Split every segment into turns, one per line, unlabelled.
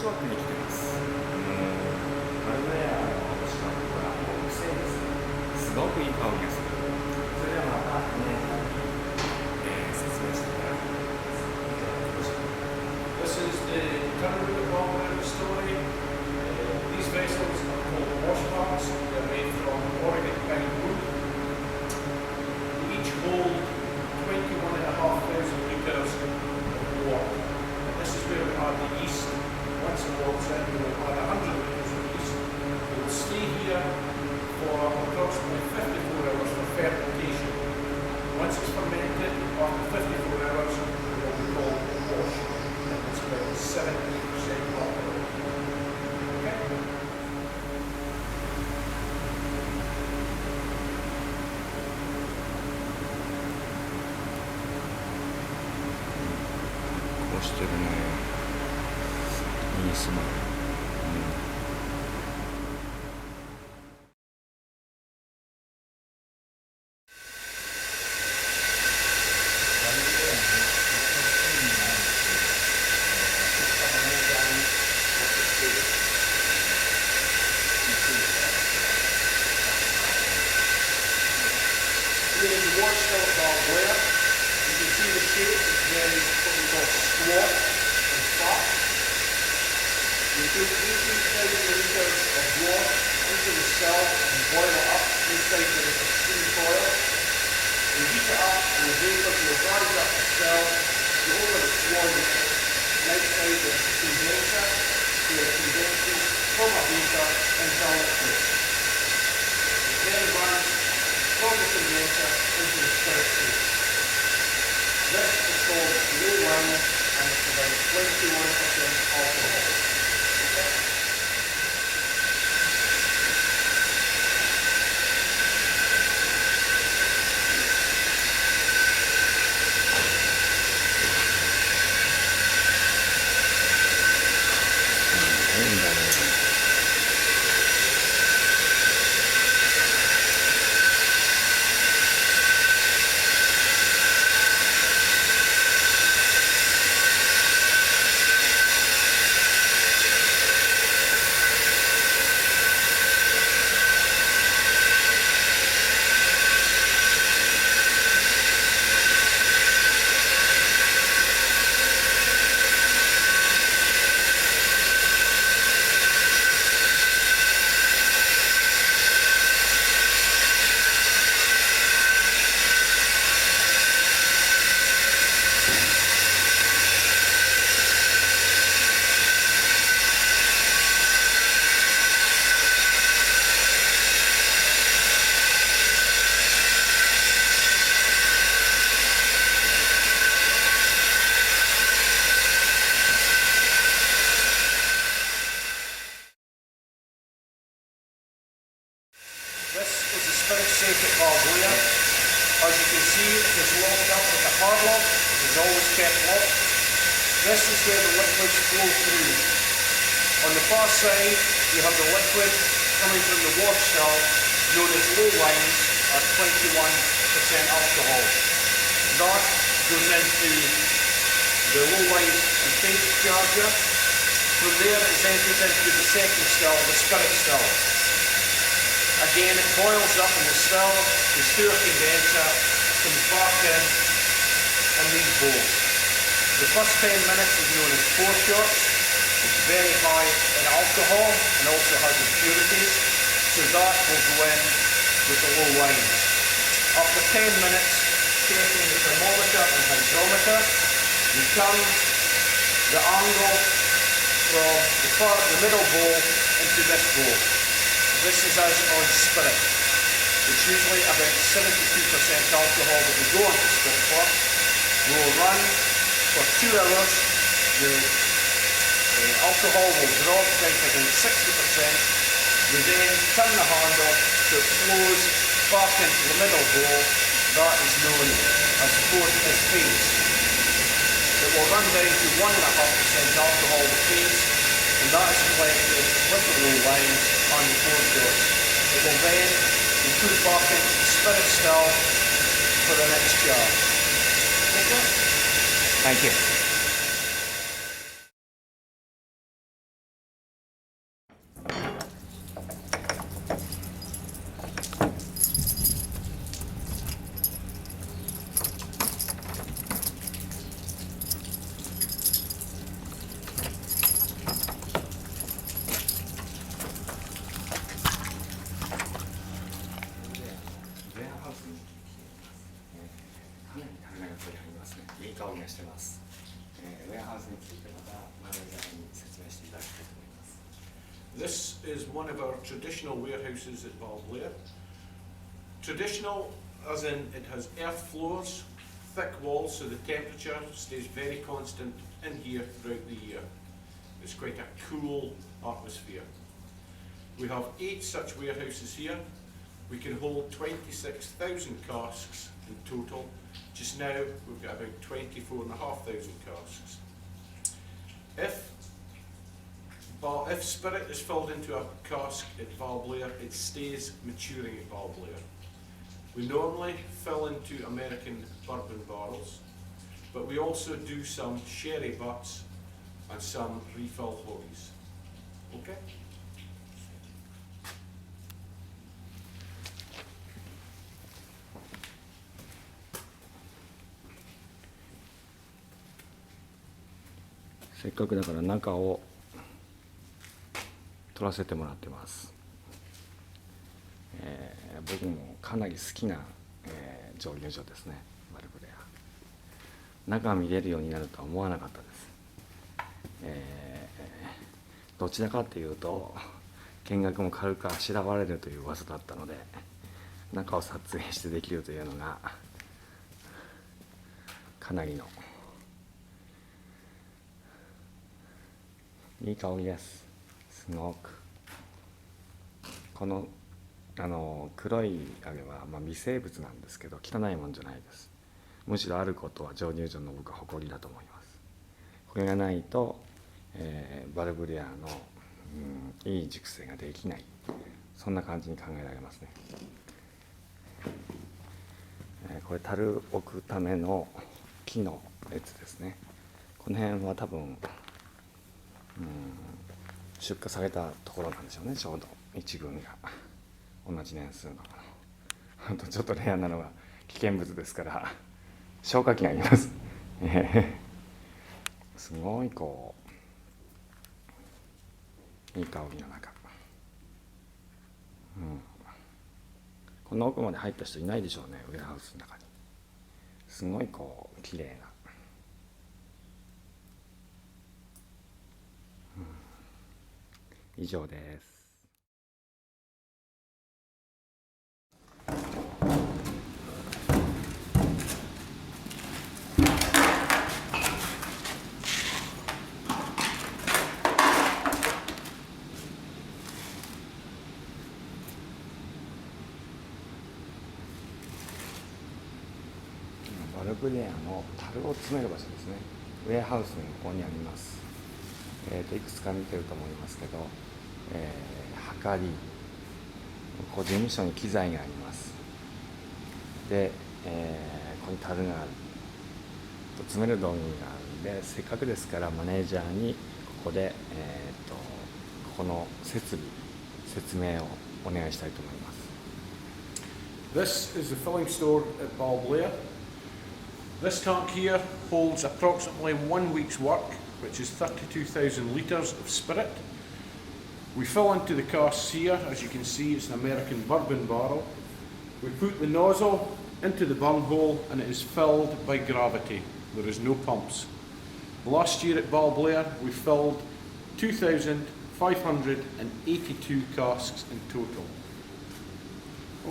シュバックに来てます。バルブレアのウォッシュバックはもう癖ですね。すごくいい香りがする。それではまた説明してもらいます。
This is the樽ゴロゴロstory. These vessels are called wash backs. They're made from Oregon pine wood. They each hold 21,500 litres of water. And this is where we have the yeast. Once the water's in, we will add 100 litres of yeast. It will stay here for approximately 54 hours for fermentation. Once it's fermented, after 54 hours, it will be called wash. And it's about 70% alcohol. Okay?
こうしてるね。いいスマイル。
Here is the wash still at Baal Blair. You can see the shape is very what we call squat and flat. We put 18,000 litres of water into the still and boil it up inside the steam coil. We heat it up and the vapours will rise up the still, go over the swan and outside the condenser, so it condenses from a vapour into a liquid. It then runs from the condenser into the spirit state. This is called low wine and it's about 21% alcohol. Okay? This is the spirit safe at Baal Blair. As you can see, it is locked up with a hard lock. It is always kept locked. This is where the liquids flow through. On the far side, you have the liquid coming from the wash still, known as low wines at 21% alcohol. That goes into the low wines and phase charger. From there, it's entered into the second still, the spirit still. Again, it boils up in the still, the through a condenser, comes back in these bowls. The first 10 minutes is known as pour shots. It's very high in alcohol and also has impurities, so that will go in with the low wines. After 10 minutes, checking the thermometer and hydrometer, you turn the angle from the middle bowl into this bowl. This is as on spirit. It's usually about 72% alcohol that we go on to spirit for. We will run for 2 hours. The alcohol will drop down to about 60%. We then turn the handle so it flows back into the middle bowl. That is known as phase. It will run down to 1.5% alcohol with phase, and that is collected with the low wines and the pour shots. It will then be put back into the spirit still for the next jar. Okay?
Thank you. 香りがしてます。ウエアハウスについてまたマネージャーに説明していただきたいと思います。
This is one of our traditional warehouses at Balblair. Traditional as in it has earth floors, thick walls so the temperature stays very constant in here throughout the year. It's quite a cool atmosphere. We have 8 such warehouses here. We can hold 26,000 casks in total. Just now we've got about 24,500 casks. If spirit is filled into a cask at Balblair, it stays maturing at Balblair. We normally fill into American bourbon barrels, but we also do some sherry butts and some refill hories. Okay?
せっかくだから中を撮らせてもらってます。僕もかなり好きな、蒸留所ですね、バルブレア。中が見れるようになるとは思わなかったです。どちらかというと見学も軽くあしらわれるという噂だったので、中を撮影してできるというのがかなりのいい香りです。すごくこの黒いあれは、微生物なんですけど汚いもんじゃないです。むしろあることは蒸留所の僕は誇りだと思います。これがないと、バルブレアの、いい熟成ができない、そんな感じに考えられますね。これ樽置くための木の列ですね。この辺は多分出荷されたところなんでしょうね。ちょうど一群が同じ年数のあとちょっとレアなのは危険物ですから消火器がありますすごいこういい香りの中、この奥まで入った人いないでしょうね。ウエアハウスの中にすごいこう綺麗な、以上です。バルブレアの樽を詰める場所ですね。ウエアハウスの横にあります。いくつか見てると思いますけど、はかり、ここ事務所に機材があります。で、ここに樽がある、詰める道具があるんで、せっかくですからマネージャーにここで、ここの説明をお願いしたいと思います。
This is the filling store at Balblair. This tank here holds approximately 1 week's work, which is 32,000 litres of spirit. We fill into the casks here. As you can see, it's an American bourbon barrel. We put the nozzle into the bunghole and it is filled by gravity. There is no pumps. Last year at Balblair we filled 2,582 casks in total.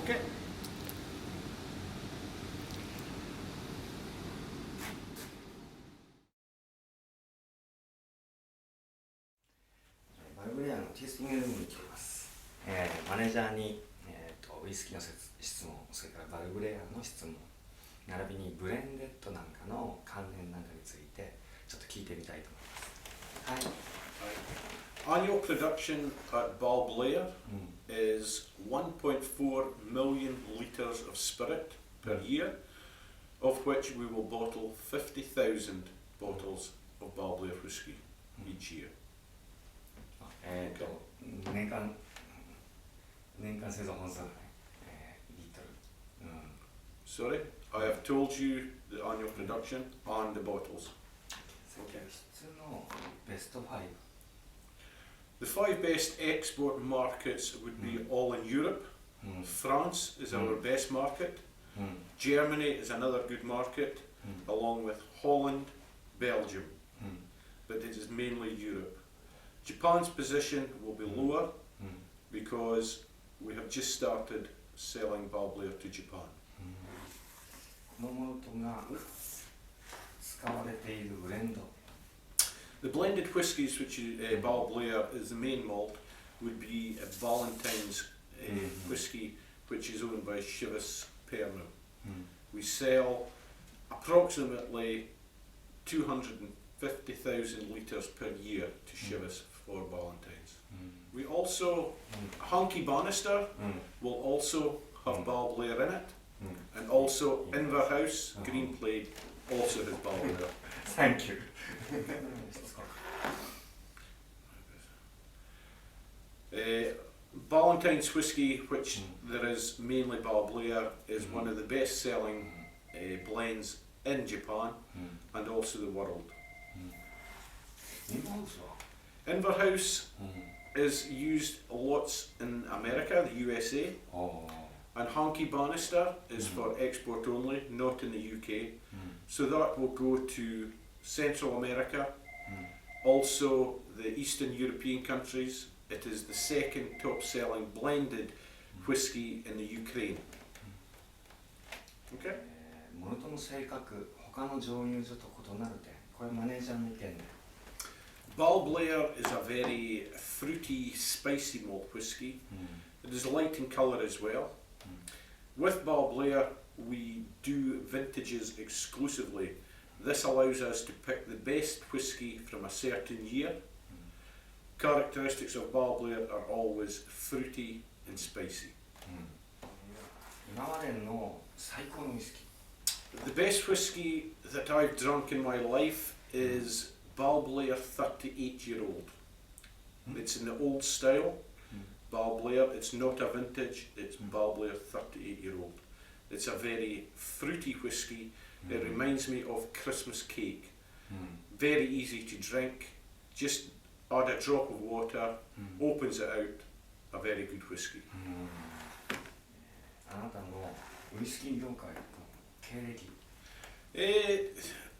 Okay.
バルブレアのテイスティングルームに来ています。マネージャーに、ウイスキーの質問、それからバルブレアの質問、並びにブレンデッドなんかの関連なんかについてちょっと聞いてみたいと思います。
はい。Annual production at Balblair is 1.4 million litres of spirit per year, of which we will bottle 50,000 bottles of Balblair whisky each year.
年間製造本数がね、リットル。
Sorry, I have told you the annual production and the bottles.
質のベスト5。
The 5 best export markets would be all in Europe. France is our best market. Germany is another good market.
along with Holland, Belgium, but it is mainly Europe. Japan's position will be lower because we have just started selling Balblair to Japan.
このモルトが使われているブレンド
The blended whiskies, which Balblair is the main malt, would be a Valentine's whisky, which is owned by Chivas Pernod. We sell approximately 250,000 litres per year to Chivas for Valentine's. We also, Honky Bannister will also have Balblair in it, and also Inverhouse Green Plaid also has Balblair.
Thank you.
Valentine's whisky, which there is mainly Balblair, is one of the best selling blends in Japan and also the world. Inverhouse is used lots in America, the USA, and Honky Bannister is for export only, not in the UK. So that will go to Central America, also the Eastern European countries. It is the second top selling blended whiskey in the Ukraine. Okay?
モルトの性格、他の蒸留所と異なる点、これマネージャーの意見で
Balblair is a very fruity, spicy malt whiskey. It is light in colour as well. With Balblair, we do vintages exclusively. This allows us to pick the best whiskey from a certain year. Characteristics of Balblair are always fruity and spicy.
今までの最高のウイスキー
The best whiskey that I've drunk in my life is Balblair 38-year-old. It's in the old style, Balblair. It's not a vintage, it's Balblair 38-year-old. It's a very fruity whiskey. It reminds me of Christmas cake. Very easy to drink. Just add a drop of water, opens it out. A very good whiskey.
あなたのウイスキー業界の経歴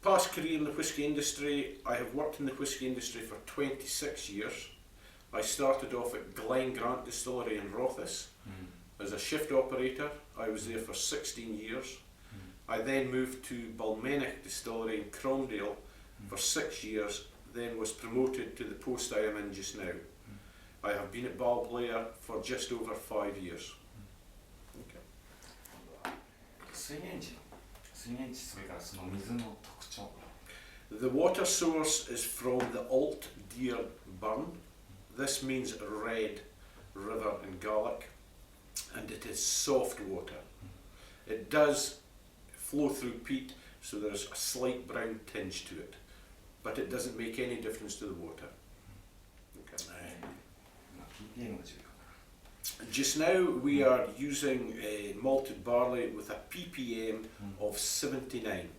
Past career in the whisky industry, I have worked in the whisky industry for 26 years. I started off at Glen Grant Distillery in Rothes as a shift operator. I was there for 16 years. I then moved to Balmenic Distillery in Cromdale for 6 years, then was promoted to the post I am in just now. I have been at Balblair for just over 5 years. Okay.
水源地それからその水の特徴
The water source is from the Alt Deer Burn. This means red river in Gaelic, and it is soft water. It does flow through peat, so there's a slight brown tinge to it, but it doesn't make any difference to the water. Okay.
今 ppm が重要か
Just now we are using malted barley with a ppm of 79,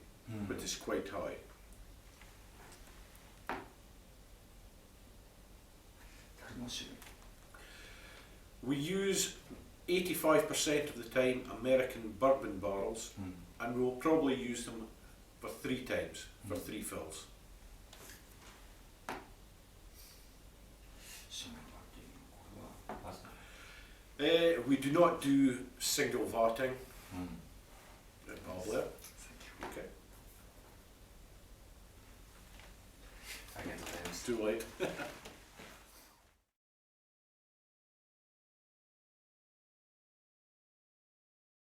which is quite high.
樽の種類
We use 85% of the time American bourbon barrels, and we'll probably use them for 3 times, for 3 fills.
種類はっていうのこれはまず
We do not do single vatting at Balblair. Okay,
ありがとうございます
it's too late.